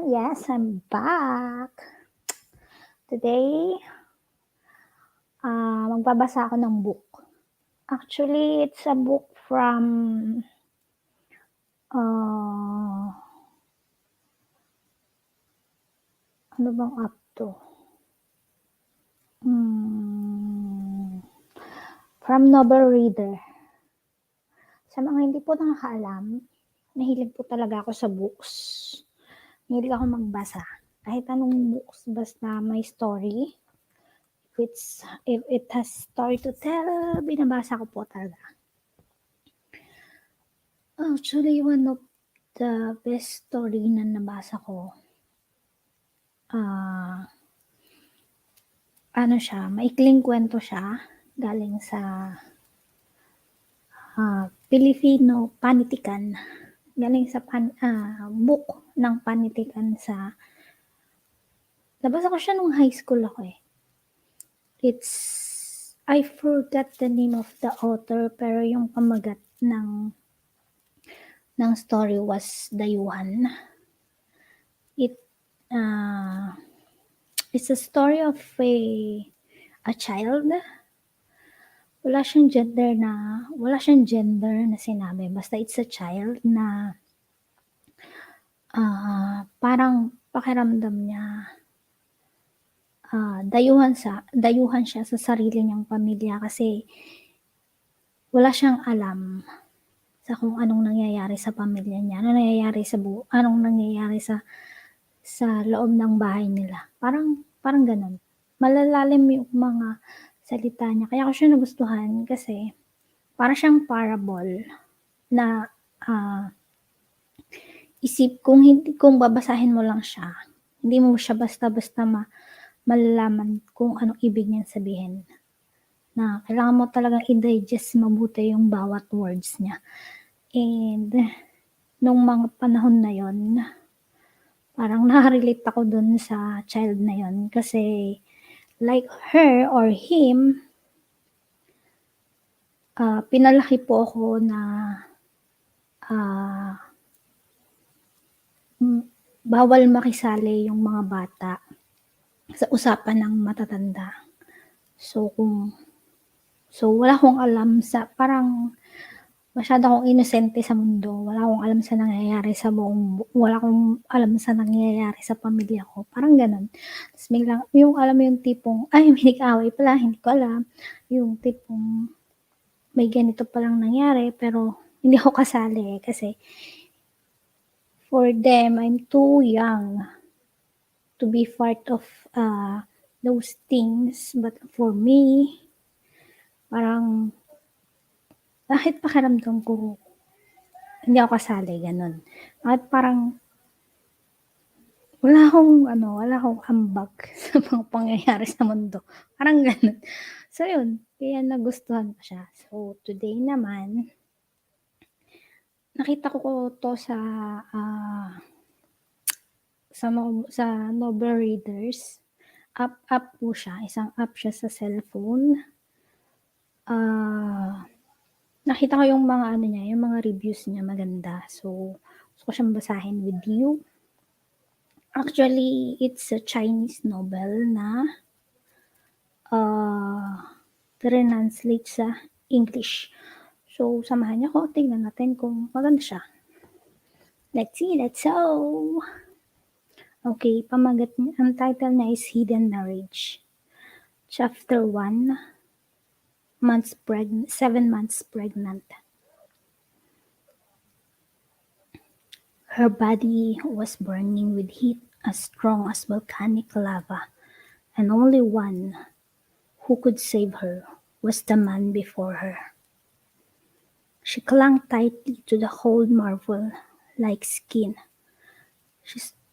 Yes, I'm back. Today, magbabasa ako ng book. Actually, it's a book from ano bang app 'to? From Novel Reader. Sa mga hindi po nakakaalam, mahilig po talaga ako sa books. Mahilig ako magbasa. Kahit anong books, basta may story. If it has story to tell, binabasa ko po talaga. Actually, one of the best story na nabasa ko, maikling kwento siya, galing sa Filipino panitikan, galing sa book ng panitikan nabasa ko siya nung high school ako eh. I forgot the name of the author, pero yung pamagat ng story was Dayuhan. It's a story of a child. Wala siyang gender na sinabi. Basta it's a child na parang pakiramdam niya dayuhan siya sa sarili niyang pamilya kasi wala siyang alam sa kung anong nangyayari sa pamilya niya, anong nangyayari sa loob ng bahay nila. Parang ganun. Malalalim yung mga salita niya. Kaya ko siya nagustuhan kasi para siyang parable na kung babasahin mo lang siya, hindi mo siya basta-basta malalaman kung anong ibig niyang sabihin. Na kailangan mo talagang i-digest mabuti yung bawat words niya. And nung mga panahon na yon, parang nakarelate ako dun sa child na yon kasi like her or him, pinalaki po ako na bawal makisali yung mga bata sa usapan ng matatanda. So wala akong alam parang masyado akong inosente sa mundo. Wala akong alam sa nangyayari wala akong alam sa nangyayari sa pamilya ko. Parang ganun. Tapos biglang, alam mo yung tipong, may nag-away pala, hindi ko alam. Yung tipong, may ganito palang nangyari, pero hindi ako kasali kasi for them, I'm too young to be part of those things. But for me, parang bakit pakiramdam ko hindi ako kasali, ganun. At parang wala akong ambag sa mga pangyayari sa mundo. Parang ganun. So yun, kaya nagustuhan ko siya. So today naman, nakita ko to sa Novel Readers. App po siya. Isang app siya sa cellphone. Nakita ko yung mga reviews niya maganda. So, gusto ko siyang basahin with you. Actually, it's a Chinese novel na translate sa English. So, samahan niyo ko. Tingnan natin kung maganda siya. Let's see. Okay, ang title niya is Hidden Marriage. Chapter 1, 7 months pregnant. Her body was burning with heat as strong as volcanic lava, and only one who could save her was the man before her. She clung tightly to the cold marble-like skin.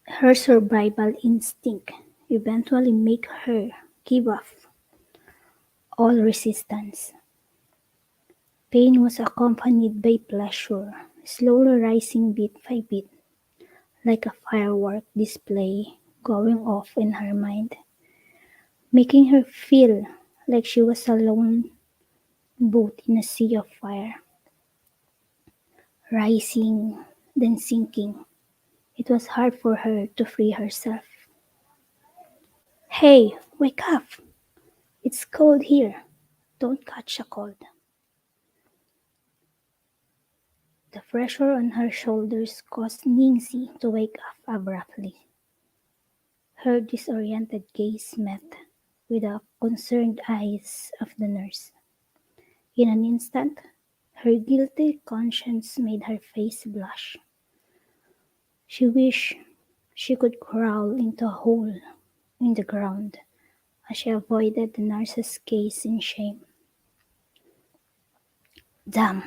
Her survival instinct eventually made her give up all resistance. Pain was accompanied by pleasure, slowly rising bit by bit, like a firework display going off in her mind, making her feel like she was a lone boat in a sea of fire, rising, then sinking, It was hard for her to free herself. Hey, wake up! It's cold here. Don't catch a cold. The pressure on her shoulders caused Nancy to wake up abruptly. Her disoriented gaze met with the concerned eyes of the nurse. In an instant, her guilty conscience made her face blush. She wished she could crawl into a hole in the ground as she avoided the nurse's gaze in shame. Damn,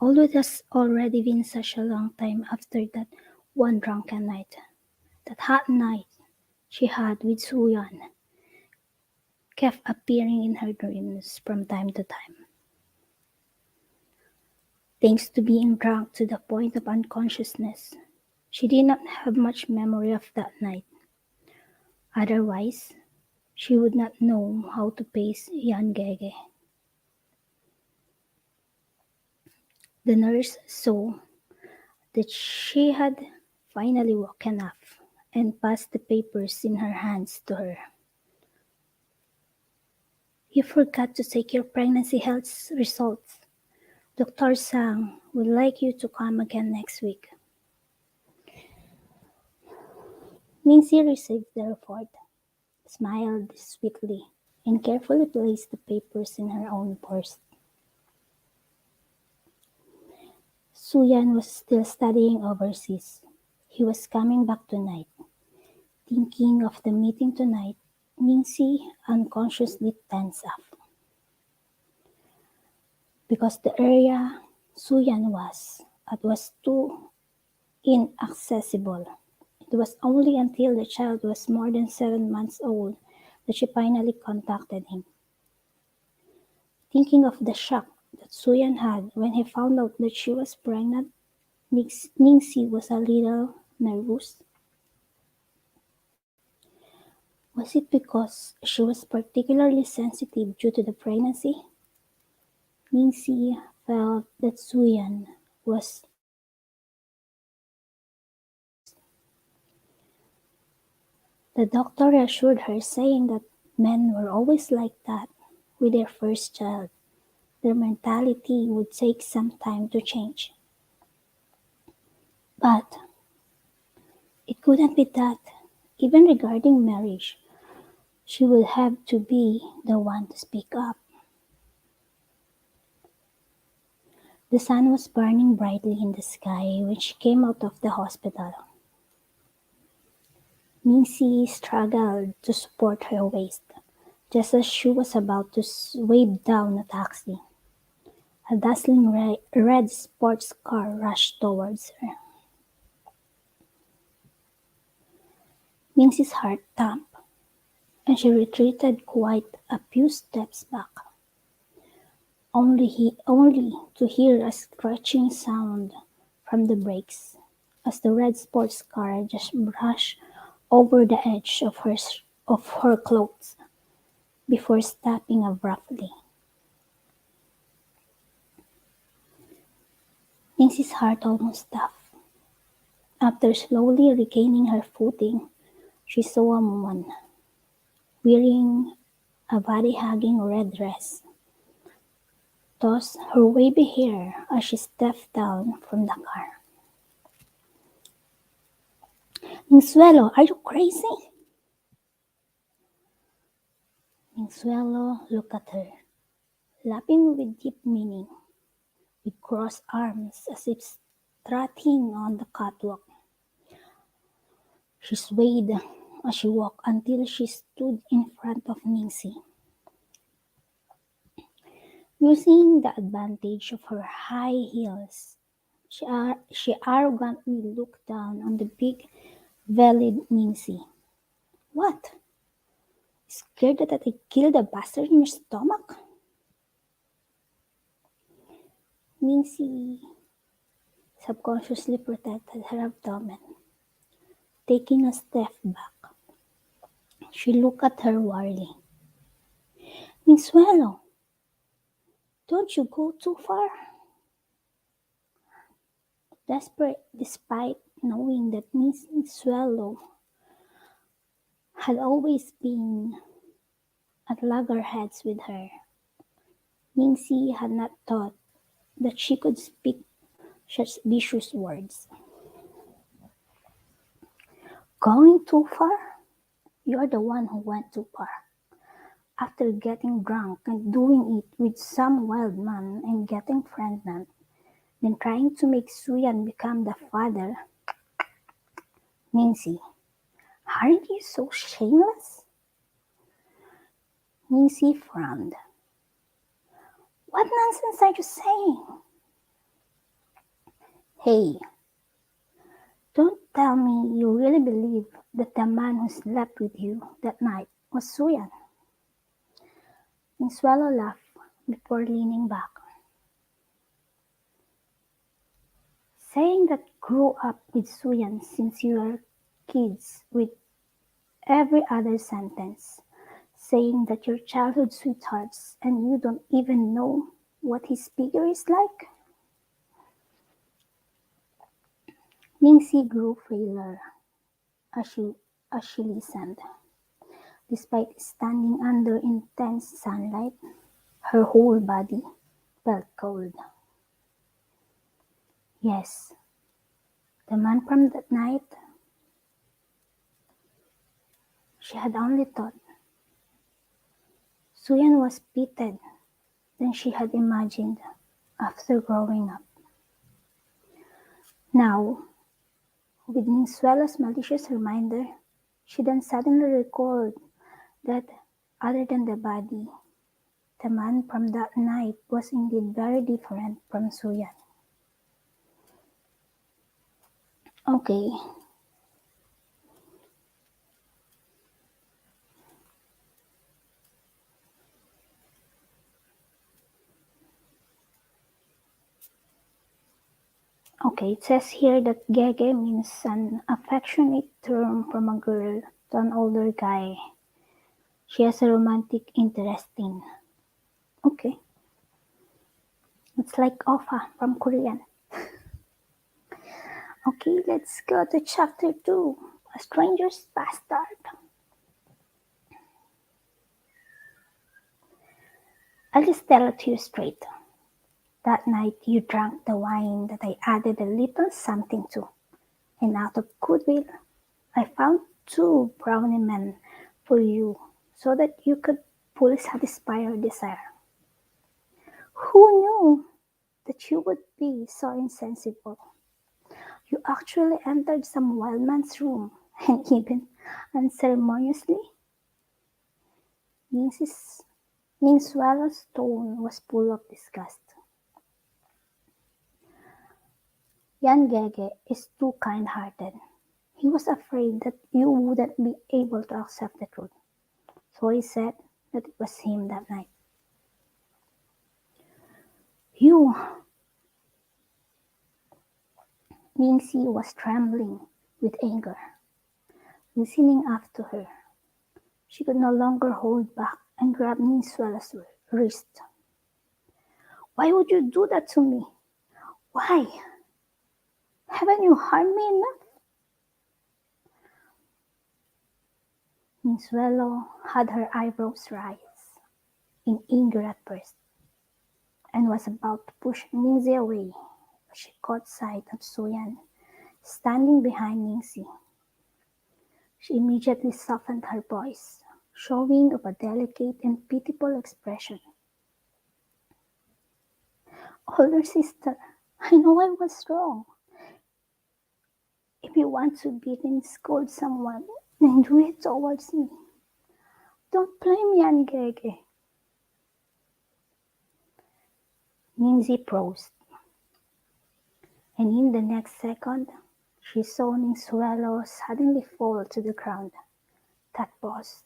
although it has already been such a long time after that one drunken night, that hot night she had with Suyan kept appearing in her dreams from time to time. Thanks to being drunk to the point of unconsciousness, she did not have much memory of that night. Otherwise, she would not know how to pace Yan Gege. The nurse saw that she had finally woken up and passed the papers in her hands to her. You forgot to take your pregnancy health results. Dr. Sang would like you to come again next week. Nancy received the report, smiled sweetly, and carefully placed the papers in her own purse. Suyan was still studying overseas. He was coming back tonight. Thinking of the meeting tonight, Nancy unconsciously tensed up. Because the area Suyan was at was too inaccessible. It was only until the child was more than 7 months old that she finally contacted him. Thinking of the shock that Suyan had when he found out that she was pregnant, Ningxi was a little nervous. Was it because she was particularly sensitive due to the pregnancy? Ningxi felt that Suyan was the doctor reassured her, saying that men were always like that with their first child. Their mentality would take some time to change. But it couldn't be that. Even regarding marriage, she would have to be the one to speak up. The sun was burning brightly in the sky when she came out of the hospital. Missy struggled to support her waist, just as she was about to wave down a taxi. A dazzling red sports car rushed towards her. Mincy's heart thumped, and she retreated quite a few steps back, only to hear a scratching sound from the brakes as the red sports car just brushed over the edge of her clothes before stopping abruptly. Nancy's heart almost stopped. After slowly regaining her footing, she saw a woman wearing a body-hugging red dress toss her wavy hair as she stepped down from the car. Minsuelo, are you crazy? Minsuelo looked at her, laughing with deep meaning, with crossed arms as if strutting on the catwalk. She swayed as she walked until she stood in front of Nancy. Using the advantage of her high heels, she arrogantly looked down on the big-bellied Nancy. What? Scared that I killed a bastard in your stomach? Nancy subconsciously protected her abdomen. Taking a step back, she looked at her warily. Minsuelo, don't you go too far? Despite knowing that Miss Swallow had always been at loggerheads with her. Nancy had not thought that she could speak such vicious words. Going too far? You're the one who went too far. After getting drunk and doing it with some wild man and getting pregnant, then trying to make Suyan become the father. Nancy, aren't you so shameless? Nancy frowned. What nonsense are you saying? Hey, don't tell me you really believe that the man who slept with you that night was Suyan. Swallow laughed before leaning back, saying that grew up with Suyan since you were kids with every other sentence, saying that you're childhood sweethearts and you don't even know what his figure is like. Ningxi grew frailer as she, as she listened. Despite standing under intense sunlight, her whole body felt cold. Yes, the man from that night, she had only thought Suyan was pitted than she had imagined after growing up. Now, with Ninsuela's malicious reminder, she then suddenly recalled that other than the body, the man from that night was indeed very different from Suyan. Okay, okay, it says here that Gege means an affectionate term from a girl to an older guy she has a romantic interest in. Okay, it's like Ofa from Korean. Okay, let's go to chapter 2, A Stranger's Bastard. I'll just tell it to you straight. That night you drank the wine that I added a little something to, and out of goodwill, I found 2 brownie men for you so that you could fully satisfy your desire. Who knew that you would be so insensible? You actually entered some wild man's room, and even unceremoniously, Mrs. Swallow's tone was full of disgust. Young Gege is too kind-hearted. He was afraid that you wouldn't be able to accept the truth, so he said that it was him that night. You, Ningxi was trembling with anger, listening up to her. She could no longer hold back and grabbed Ninsuela's wrist. Why would you do that to me? Why? Haven't you harmed me enough? Ninsuelo had her eyebrows raised in anger at first, and was about to push Ningxi away, but she caught sight of Suyan standing behind Ningxi. She immediately softened her voice, showing of a delicate and pitiful expression. Older sister, I know I was wrong. If you want to beat and scold someone, then do it towards me. Don't blame me, Angege. Ningxi prosed, and in the next second, she saw Ninsuelo suddenly fall to the ground. That was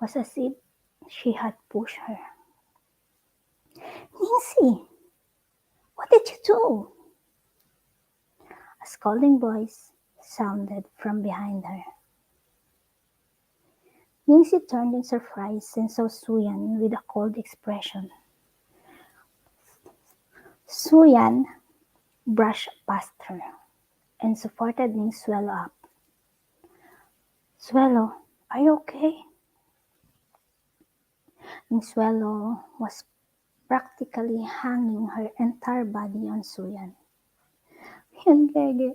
as if she had pushed her. Ningxi, what did you do? A scolding voice sounded from behind her. Ningxi turned in surprise and saw Suyan with a cold expression. Suyan brushed past her. and supported Swallow up. Swallow, are you okay? Swallow was practically hanging her entire body on Suyan. Gege,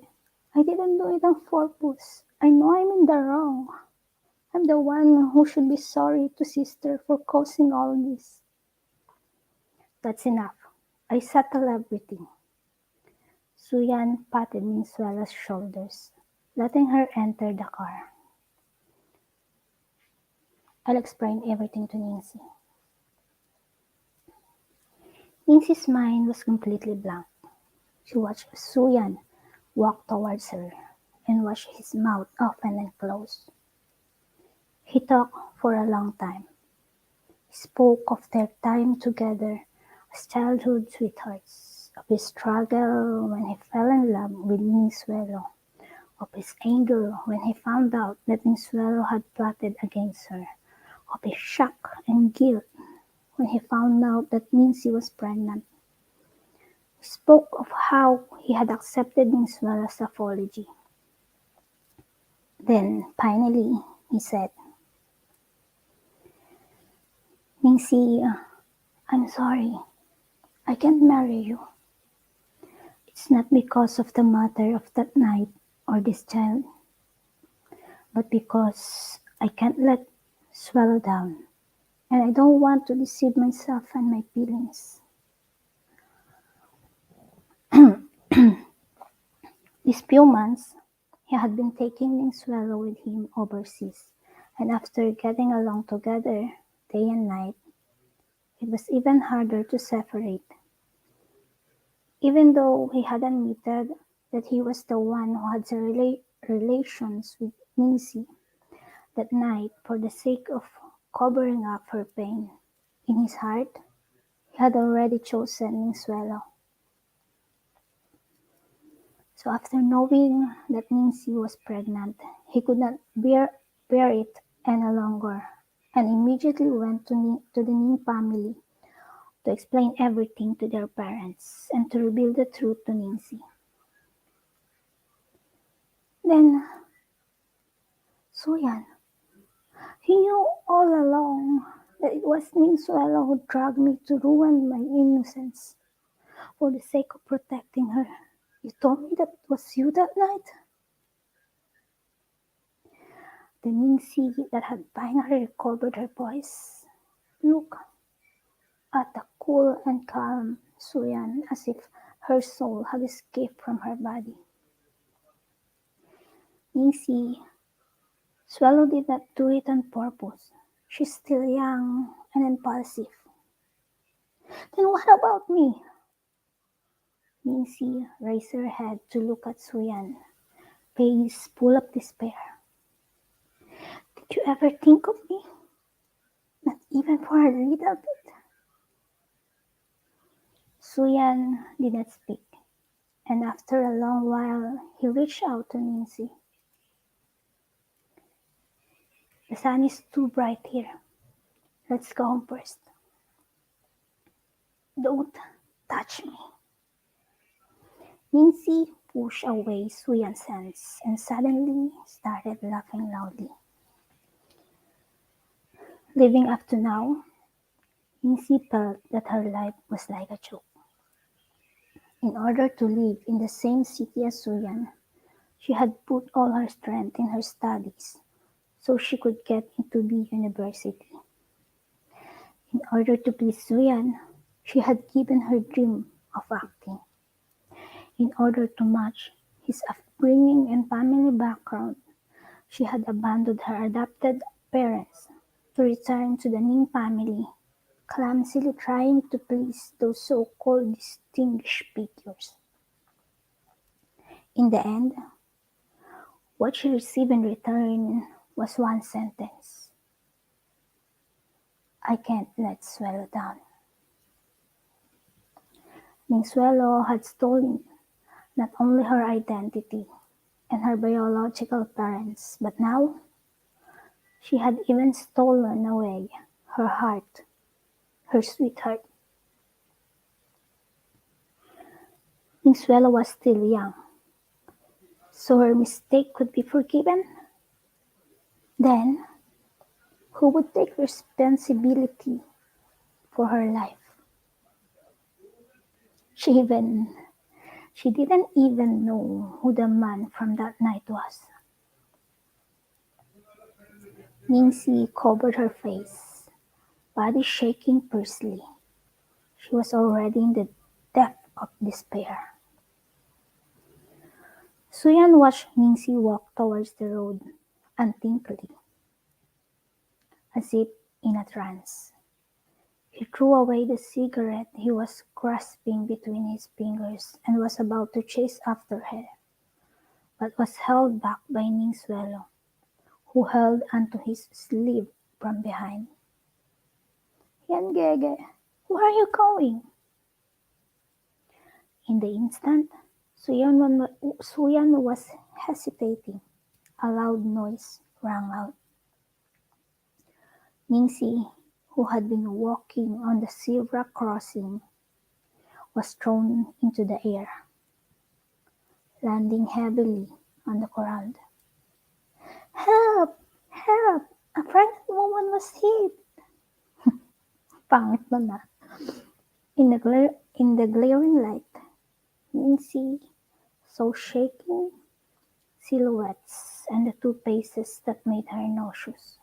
I didn't do it on purpose. I know I'm in the wrong. I'm the one who should be sorry to sister for causing all this. That's enough. I settle everything. Suyan patted Swallow's shoulders, letting her enter the car. I'll explain everything to Nancy. Nancy's mind was completely blank. She watched Suyan walk towards her and watched his mouth open and close. He talked for a long time. He spoke of their time together as childhood sweethearts, of his struggle when he fell in love with Minsuelo, of his anger when he found out that Minsuelo had plotted against her, of his shock and guilt when he found out that Nancy was pregnant. He spoke of how he had accepted Minsuelo's apology. Then, finally, he said, Nancy, I'm sorry. I can't marry you. It's not because of the matter of that night or this child, but because I can't let swallow down, and I don't want to deceive myself and my feelings. These few months, he had been taking Swallow with him overseas, and after getting along together day and night, it was even harder to separate. Even though he had admitted that he was the one who had the relations with Nancy that night for the sake of covering up her pain, in his heart, he had already chosen Swallow. So after knowing that Nancy was pregnant, he could not bear it any longer and immediately went to the Ning family to explain everything to their parents and to reveal the truth to Nancy. Then, Suyan, he knew all along that it was Ninsuelo who dragged me to ruin my innocence for the sake of protecting her. You told me that it was you that night? The Ningxi that had finally recovered her voice looked at the cool and calm Suyan as if her soul had escaped from her body. Ningxi, Swallow did not do it on purpose. She's still young and impulsive. Then what about me? Ningxi raised her head to look at Suyan, face full of despair. Did you ever think of me? Not even for a little bit. Suyan did not speak, and after a long while he reached out to Ningxi. The sun is too bright here. Let's go home first. Don't touch me. Ningxi pushed away Suyan's hands and suddenly started laughing loudly. Living up to now, Ningxi felt that her life was like a joke. In order to live in the same city as Suyan, she had put all her strength in her studies so she could get into the university. In order to please Suyan, she had given her dream of acting. In order to match his upbringing and family background, she had abandoned her adopted parents to return to the Ning family, clumsily trying to please those so-called distinguished figures. In the end, what she received in return was one sentence: I can't let Swallow down. Swallow had stolen not only her identity and her biological parents, but now she had even stolen away her heart, her sweetheart. Swallow was still young, so her mistake could be forgiven? Then, who would take responsibility for her life? She even she didn't even know who the man from that night was. Ningxi covered her face, body shaking fiercely. She was already in the depth of despair. Suyan watched Ningxi walk towards the road unthinkingly, as if in a trance. He threw away the cigarette he was grasping between his fingers and was about to chase after her, but was held back by Ningsuelo, who held onto his sleeve from behind. Yan Gege, where are you going? In the instant, Suyan was hesitating. A loud noise rang out. Ningxi, who had been walking on the zebra crossing, was thrown into the air, landing heavily on the ground. Help! Help! A pregnant woman was hit! Pangit nun ah. In the glaring light, Ningxi saw shaking silhouettes and the two faces that made her nauseous.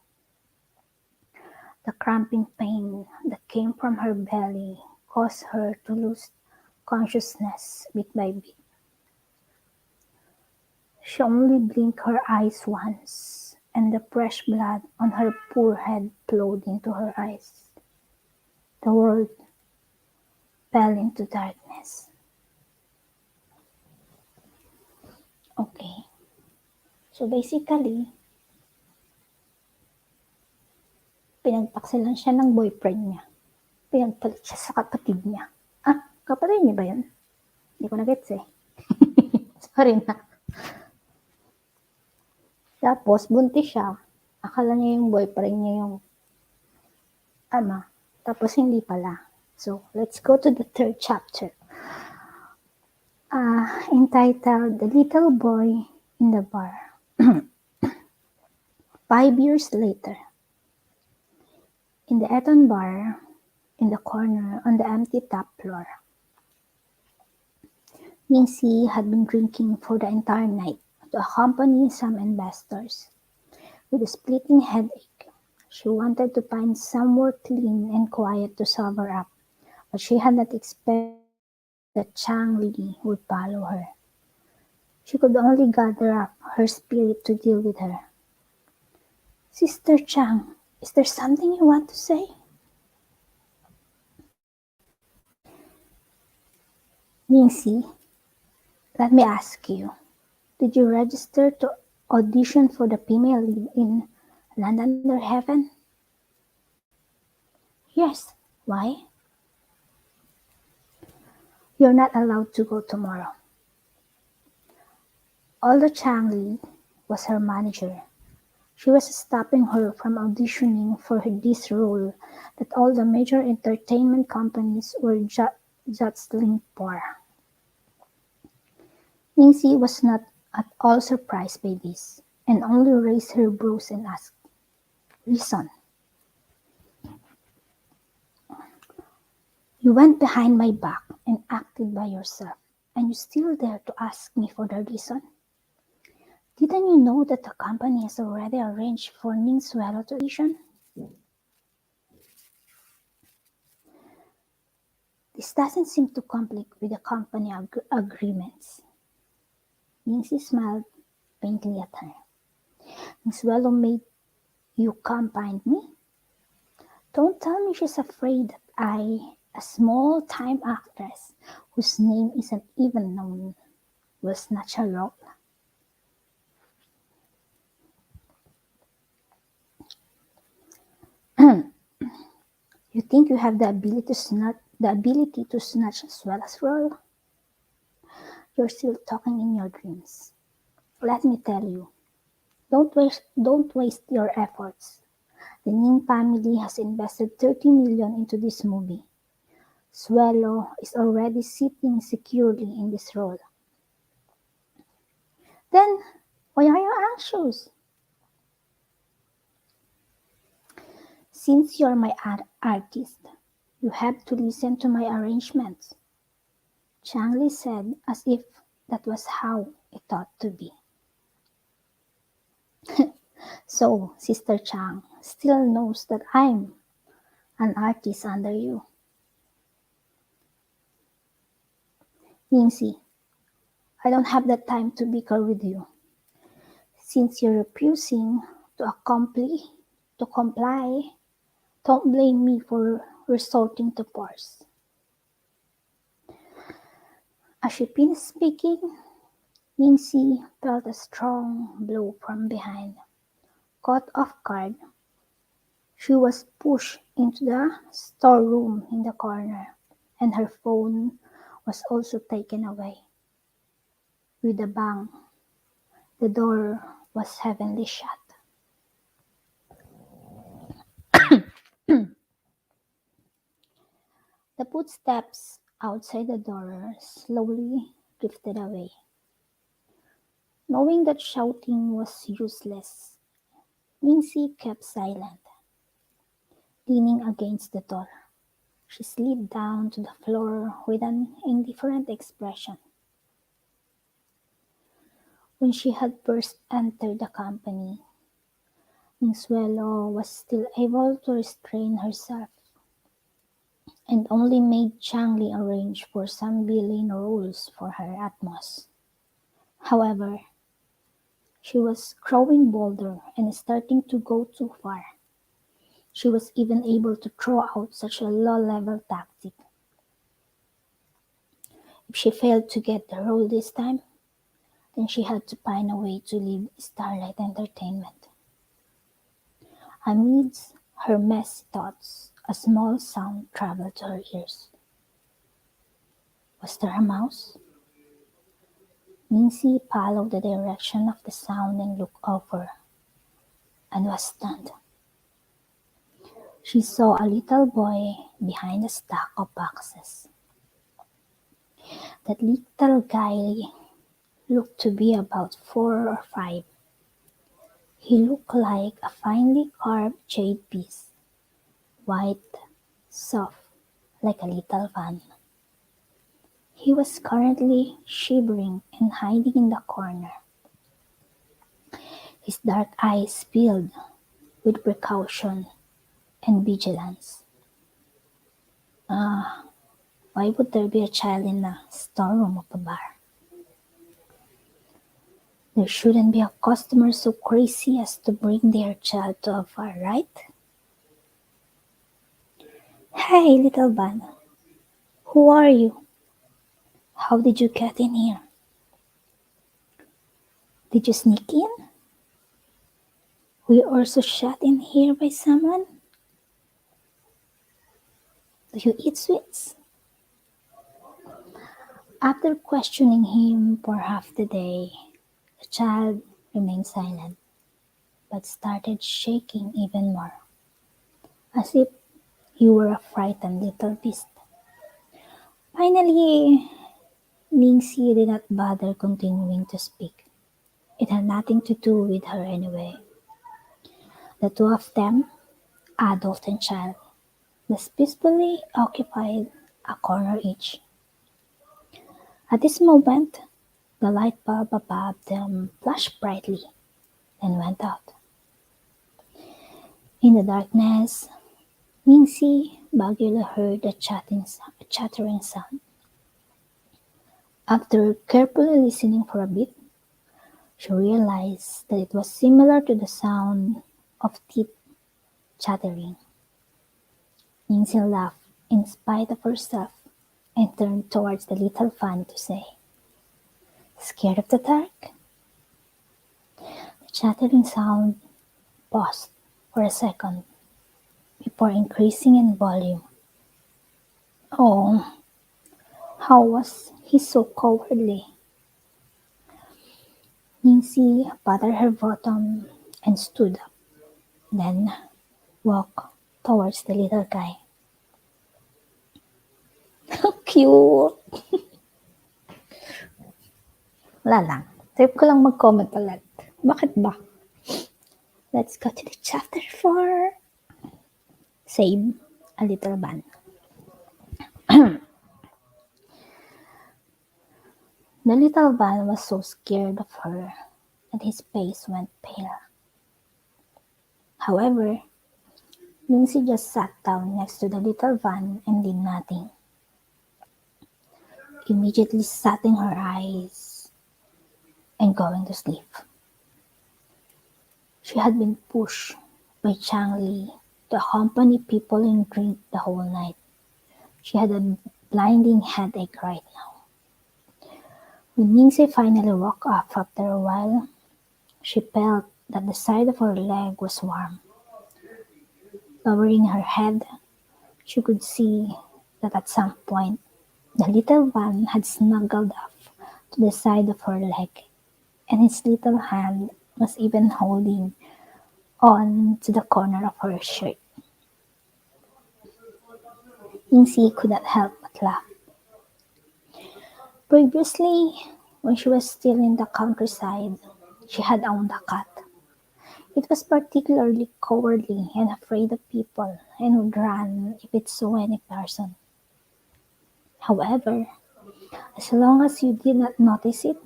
The cramping pain that came from her belly caused her to lose consciousness bit by bit. She only blinked her eyes once, and the fresh blood on her forehead flowed into her eyes. The world fell into darkness. Okay. So basically, pinagtaksilan siya ng boyfriend niya. Pinagpalit siya sa kapatid niya. Ah, kapatid niya ba yun? Hindi ko na-gets eh. Sorry na. Tapos, buntis siya. Akala niya yung boyfriend niya yung ama. Tapos, hindi pala. So, let's go to the third chapter. Entitled The Little Boy in the Bar. 5 years later, in the Eton bar, in the corner on the empty top floor, Ningxi had been drinking for the entire night to accompany some investors. With a splitting headache, she wanted to find somewhere clean and quiet to sober up, but she had not expected that Chang Li would follow her. She could only gather up her spirit to deal with her. Sister Chang, is there something you want to say? Ningxi, let me ask you, did you register to audition for the female lead in Land Under Heaven? Yes. Why? You're not allowed to go tomorrow. Although Chang Li was her manager, she was stopping her from auditioning for this role that all the major entertainment companies were jostling for. Ningxi was not at all surprised by this, and only raised her brows and asked, "Reason? You went behind my back and acted by yourself, and you still dare to ask me for the reason? Didn't you know that the company has already arranged for Ningsuelo to audition? This doesn't seem to conflict with the company agreements." Ningxi smiled faintly at her. "Ningsuelo made you come find me? Don't tell me she's afraid that I, a small-time actress whose name isn't even known, will snatch her role." You think you have the ability to snatch as well as roll? You're still talking in your dreams. Let me tell you, don't waste your efforts. The Ning family has invested 30 million into this movie. Suelo is already sitting securely in this role. Then, why are you anxious? Since you're my artist, you have to listen to my arrangements, Changli said as if that was how it ought to be. So, Sister Chang still knows that I'm an artist under you. Yingxi, I don't have the time to bicker with you. Since you're refusing to comply, don't blame me for resorting to force. As she finished speaking, Yingxi felt a strong blow from behind. Caught off guard, she was pushed into the storeroom in the corner, and her phone was also taken away. With a bang, the door was heavily shut. The footsteps outside the door slowly drifted away. Knowing that shouting was useless, Lindsay kept silent, leaning against the door. She slid down to the floor with an indifferent expression. When she had first entered the company, Minsuelo was still able to restrain herself and only made Changli arrange for some billing rules for her at most. However, she was growing bolder and starting to go too far. She was even able to throw out such a low-level tactic. If she failed to get the role this time, then she had to find a way to leave Starlight Entertainment. Amidst her messy thoughts, a small sound traveled to her ears. Was there a mouse? Mincy followed the direction of the sound and looked over, and was stunned. She saw a little boy behind a stack of boxes. That little guy looked to be about 4 or 5. He looked like a finely carved jade piece, white, soft, like a little fan. He was currently shivering and hiding in the corner, his dark eyes filled with precaution and vigilance. Ah, why would there be a child in the storeroom of a bar? There shouldn't be a customer so crazy as to bring their child to a bar, right? Hey, little Van, who are you? How did you get in here? Did you sneak in? Were you also shut in here by someone? Do you eat sweets? After questioning him for half the day, the child remained silent, but started shaking even more, as if he were a frightened little beast. Finally, Ningxi did not bother continuing to speak. It had nothing to do with her anyway. The two of them, adult and child, just peacefully occupied a corner each. At this moment, the light bulb above them flashed brightly and went out. In the darkness, Ningxi vaguely heard a chattering sound. After carefully listening for a bit, she realized that it was similar to the sound of teeth chattering. Ningxi laughed in spite of herself and turned towards the little fan to say, "Scared of the dark?" The chattering sound paused for a second before increasing in volume. Oh, how was he so cowardly? Ningxi patted her bottom and stood up, then walked towards the little guy. Cute! Wala lang. Trip ko lang mag-comment ulit. Bakit ba? Let's go to the chapter 4. Save a little band. The little band was so scared of her that his face went pale. However, Lindsay just sat down next to the little van and did nothing. Immediately shutting her eyes and going to sleep. She had been pushed by Chang Li to accompany people and drink the whole night. She had a blinding headache right now. When Lindsay finally woke up after a while, she felt that the side of her leg was warm. Lowering her head, she could see that at some point the little one had snuggled up to the side of her leg, and his little hand was even holding on to the corner of her shirt. Lindsay could not help but laugh. Previously, when she was still in the countryside, she had owned a cat. It was particularly cowardly and afraid of people and would run if it saw any person. However, as long as you did not notice it,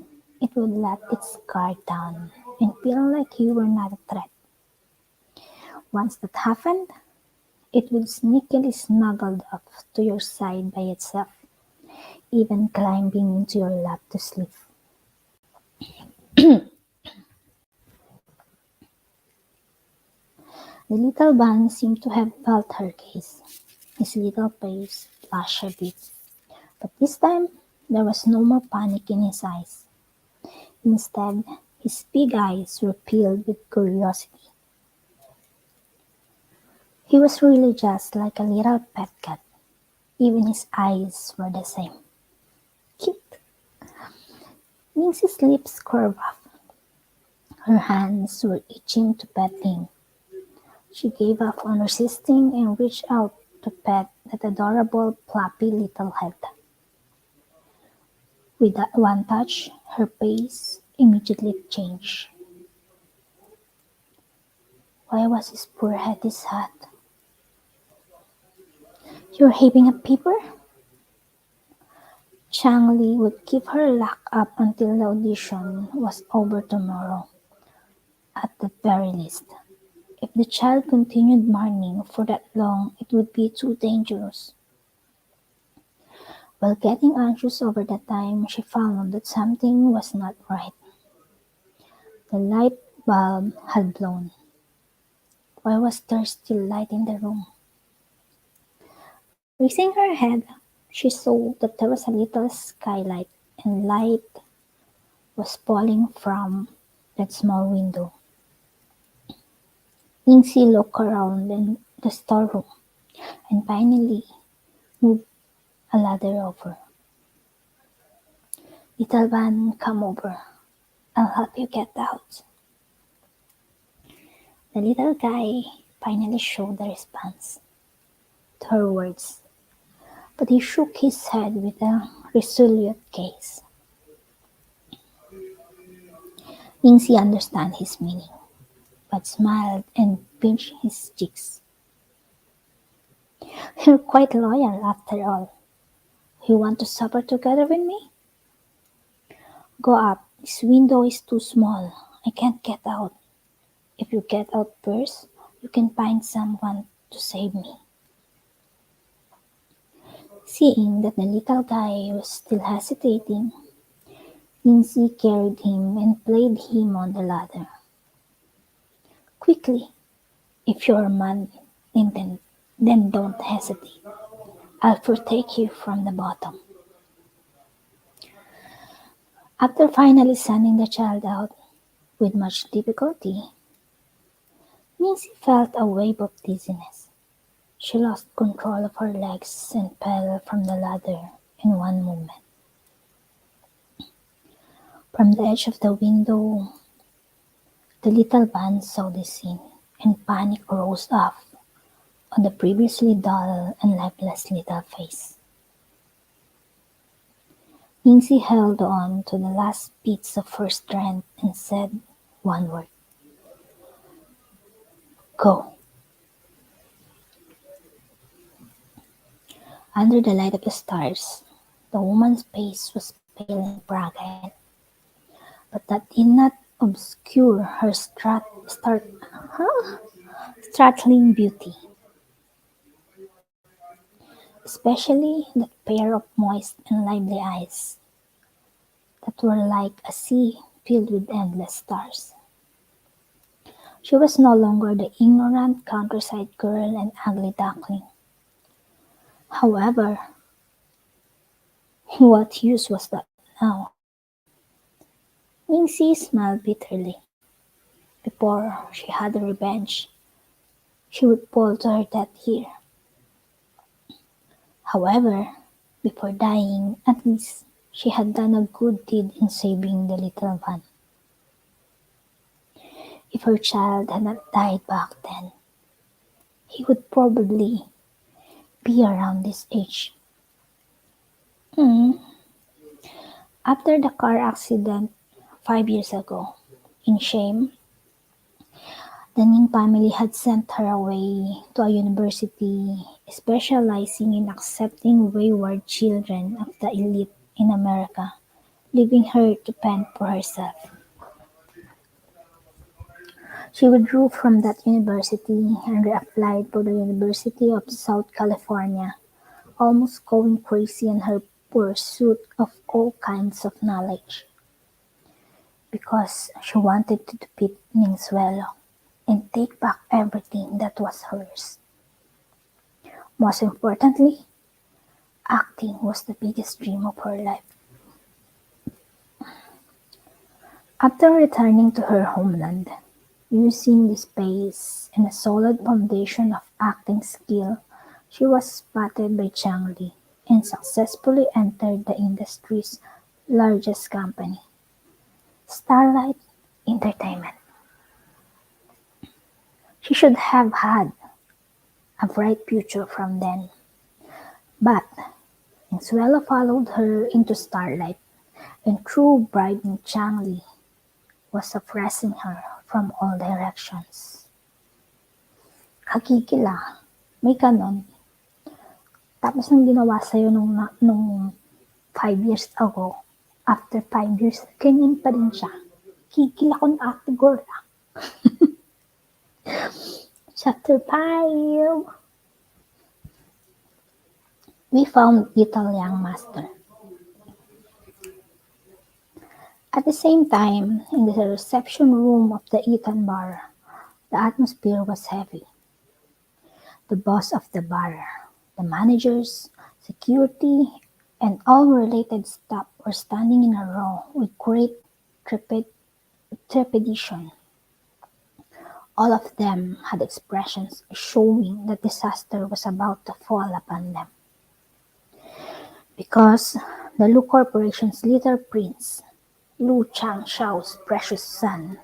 it would let its guard down and feel like you were not a threat. Once that happened, it would sneakily snuggle up to your side by itself, even climbing into your lap to sleep. The little man seemed to have felt her gaze. His little face flashed a bit, but this time there was no more panic in his eyes. Instead, his big eyes were filled with curiosity. He was really just like a little pet cat. Even his eyes were the same. Cute. Lindsay's lips curved up. Her hands were itching to pet him. She gave up on resisting and reached out to pet that adorable fluffy little head. With that one touch, her face immediately changed. Why was his poor head this hot? You're having a fever? Chang Li would keep her locked up until the audition was over tomorrow, at the very least. If the child continued mourning for that long, it would be too dangerous. While getting anxious over the time, she found that something was not right. The light bulb had blown. Why was there still light in the room? Raising her head, she saw that there was a little skylight and light was falling from that small window. Lindsay looked around in the storeroom and finally moved a ladder over. Little Van, come over. I'll help you get out. The little guy finally showed a response to her words, but he shook his head with a resolute gaze. Lindsay understood his meaning, but smiled and pinched his cheeks. You're quite loyal after all. You want to suffer together with me? Go up. This window is too small. I can't get out. If you get out first, you can find someone to save me. Seeing that the little guy was still hesitating, Lindsay carried him and placed him on the ladder. Quickly, if you're a man, then don't hesitate. I'll protect you from the bottom. After finally sending the child out, with much difficulty, Lindsay felt a wave of dizziness. She lost control of her legs and fell from the ladder in one movement. From the edge of the window, the little man saw the scene, and panic rose up on the previously dull and lifeless little face. Lindsay held on to the last bits of her strength and said one word, "Go." Under the light of the stars, the woman's face was pale and fragile, but that did not obscure her startling beauty, especially that pair of moist and lively eyes that were like a sea filled with endless stars. She was no longer the ignorant countryside girl and ugly duckling. However, what use was that now? Mincy smiled bitterly. Before she had revenge, she would fall to her death here. However, before dying, at least she had done a good deed in saving the little one. If her child had not died back then, he would probably be around this age. Mm. After the car accident 5 years ago, in shame, the Ning family had sent her away to a university specializing in accepting wayward children of the elite in America, leaving her to fend for herself. She withdrew from that university and reapplied for the University of South California, almost going crazy in her pursuit of all kinds of knowledge, because she wanted to defeat Minzuelo and take back everything that was hers. Most importantly, acting was the biggest dream of her life. After returning to her homeland, using the space and a solid foundation of acting skill, she was spotted by Chang Li and successfully entered the industry's largest company, Starlight Entertainment. She should have had a bright future from then, but Consuelo followed her into Starlight, and through bribing Chang Li, was suppressing her from all directions. Kagigil ah, may ganon. Tapos nung ginawa sa'yo nung 5 years ago, after 5 years, ganyan pa rin siya. Kikil ako ng Ate Gorla. Chapter 5. We found little young master. At the same time, in the reception room of the Eton bar, the atmosphere was heavy. The boss of the bar, the managers, security, and all related staff were standing in a row with great trepidation. All of them had expressions showing that disaster was about to fall upon them. Because the Lu Corporation's little prince, Lu Changshao's precious son,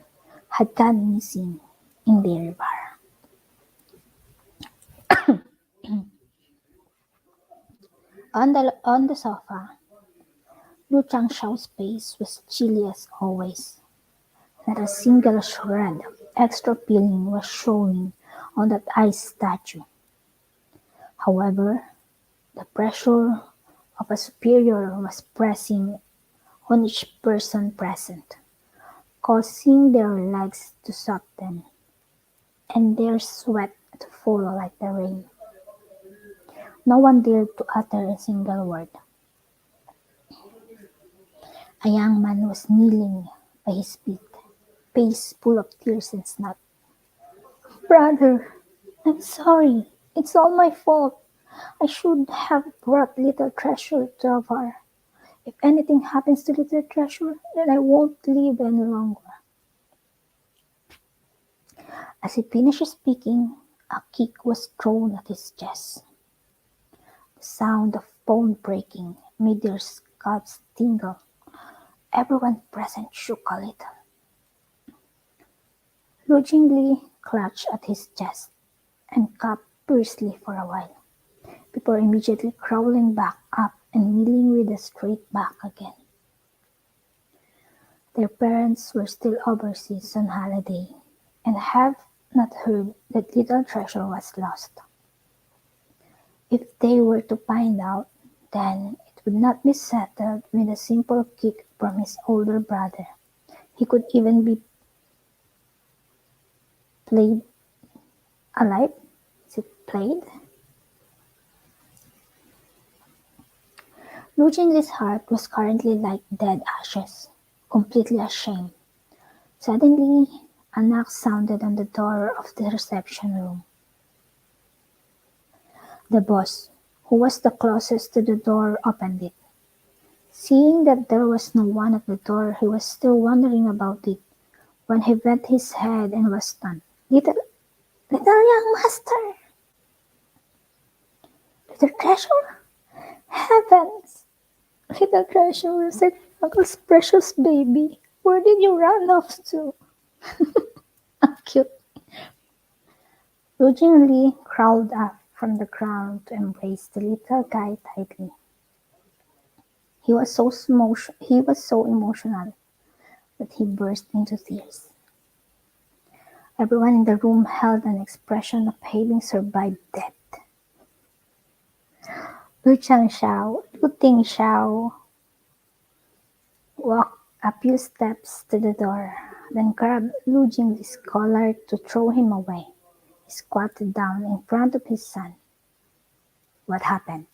had gone missing in their bar. On the sofa, Lu Changshao's face was chilly as always. Not a single shred of extra feeling was showing on that ice statue. However, the pressure of a superior was pressing on each person present, causing their legs to soften and their sweat to fall like the rain. No one dared to utter a single word. A young man was kneeling by his feet, face full of tears and snot. "Brother, I'm sorry. It's all my fault. I should have brought Little Treasure to the bar. If anything happens to Little Treasure, then I won't live any longer." As he finished speaking, a kick was thrown at his chest. The sound of bone breaking made their scalps tingle. Everyone present shook a little. Lu Jingli clutched at his chest and coughed fiercely for a while, before immediately crawling back up and kneeling with a straight back again. Their parents were still overseas on holiday, and have not heard that little treasure was lost. If they were to find out, then it would not be settled with a simple kick from his older brother. He could even be played alive. Is it played? Lu Jingli's heart was currently like dead ashes, completely ashamed. Suddenly, a knock sounded on the door of the reception room. The boss, who was the closest to the door, opened it. Seeing that there was no one at the door, he was still wondering about it when he bent his head and was stunned. Little young master! Little treasure? Heavens! Little treasure said Uncle's precious baby. Where did you run off to? Cute. Eugene Lee crawled up from the ground to embrace the little guy tightly. He was so emotional that he burst into tears. Everyone in the room held an expression of having survived death. Lu Ting Xiao walked a few steps to the door, then grabbed Lu Jingli's collar to throw him away. He squatted down in front of his son. What happened?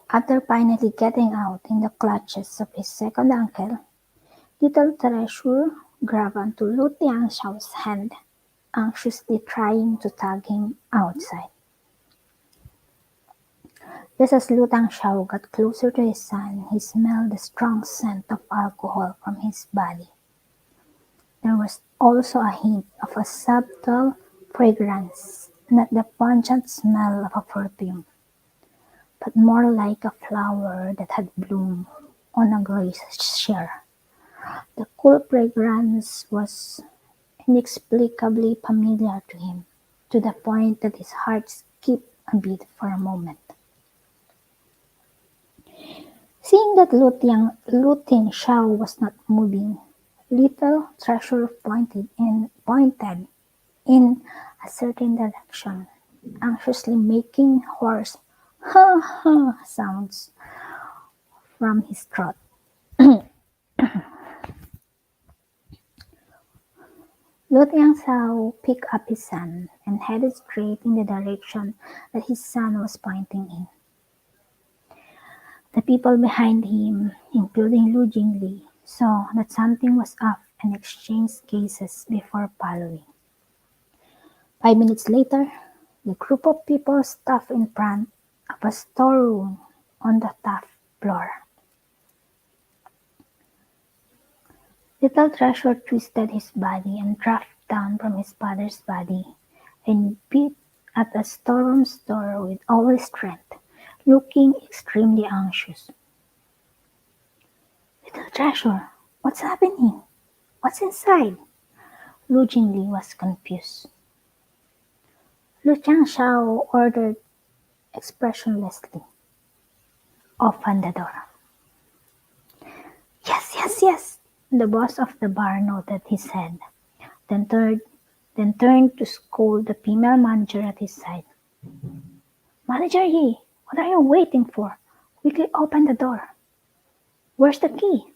After finally getting out in the clutches of his second uncle, little Treasure grabbed onto Lu Tianxiao's hand, anxiously trying to tug him outside. Just as Lu Tianxiao got closer to his son, he smelled the strong scent of alcohol from his body. There was also a hint of a subtle fragrance, not the pungent smell of a perfume, but more like a flower that had bloomed on a glacier. The cool fragrance was inexplicably familiar to him, to the point that his heart skipped a beat for a moment. Seeing that Lu Tingxiao was not moving, little Treasure pointed in a certain direction, anxiously making hoarse "ha ha" sounds from his throat. Lu Tianxiao picked up his son and headed straight in the direction that his son was pointing in. The people behind him, including Lu Jingli, saw that something was up and exchanged gazes before following. 5 minutes later, the group of people stopped in front of a storeroom on the top floor. Little Treasure twisted his body and dropped down from his father's body and beat at the storeroom's door with all his strength, looking extremely anxious. Little Treasure, what's happening? What's inside? Lu Jingli was confused. Lu Changshao ordered expressionlessly, "Open the door." "Yes, yes, yes," the boss of the bar nodded his head, then turned to scold the female manager at his side. "Manager Yi, what are you waiting for? Quickly open the door." "Where's the key?"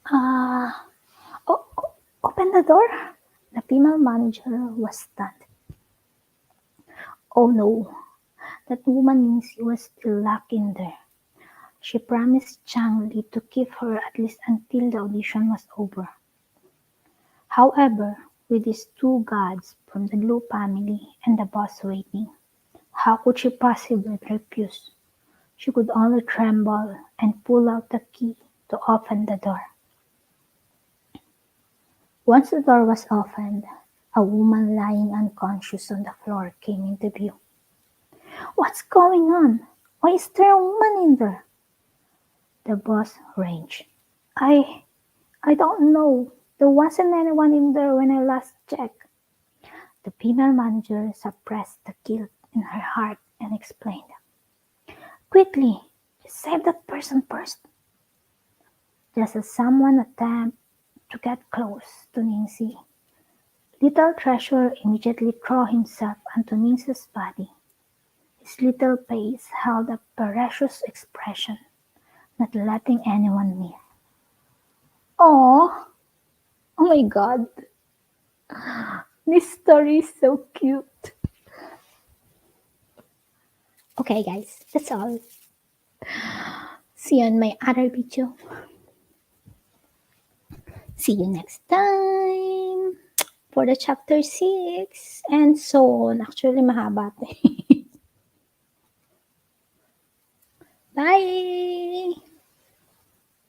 Ah, open the door?" The female manager was stunned. Oh no, that woman means he was still locked in there. She promised Chang Li to keep her at least until the audition was over. However, with these two gods from the Lu family and the boss waiting, how could she possibly refuse? She could only tremble and pull out the key to open the door. Once the door was opened, a woman lying unconscious on the floor came into view. "What's going on? Why is there a woman in there?" The boss raged. I I don't know. There wasn't anyone in there when I last checked." The female manager suppressed the guilt in her heart and explained. Quickly, just save that person first. Just as someone attempted to get close to Nancy, little Treasure immediately threw himself onto Nancy's body. His little face held a ferocious expression, not letting anyone near. Oh, oh my god. This story is so cute. Okay guys, that's all. See you on my other video. See you next time for the chapter 6 and so on. Actually, mahaba ito. Bye!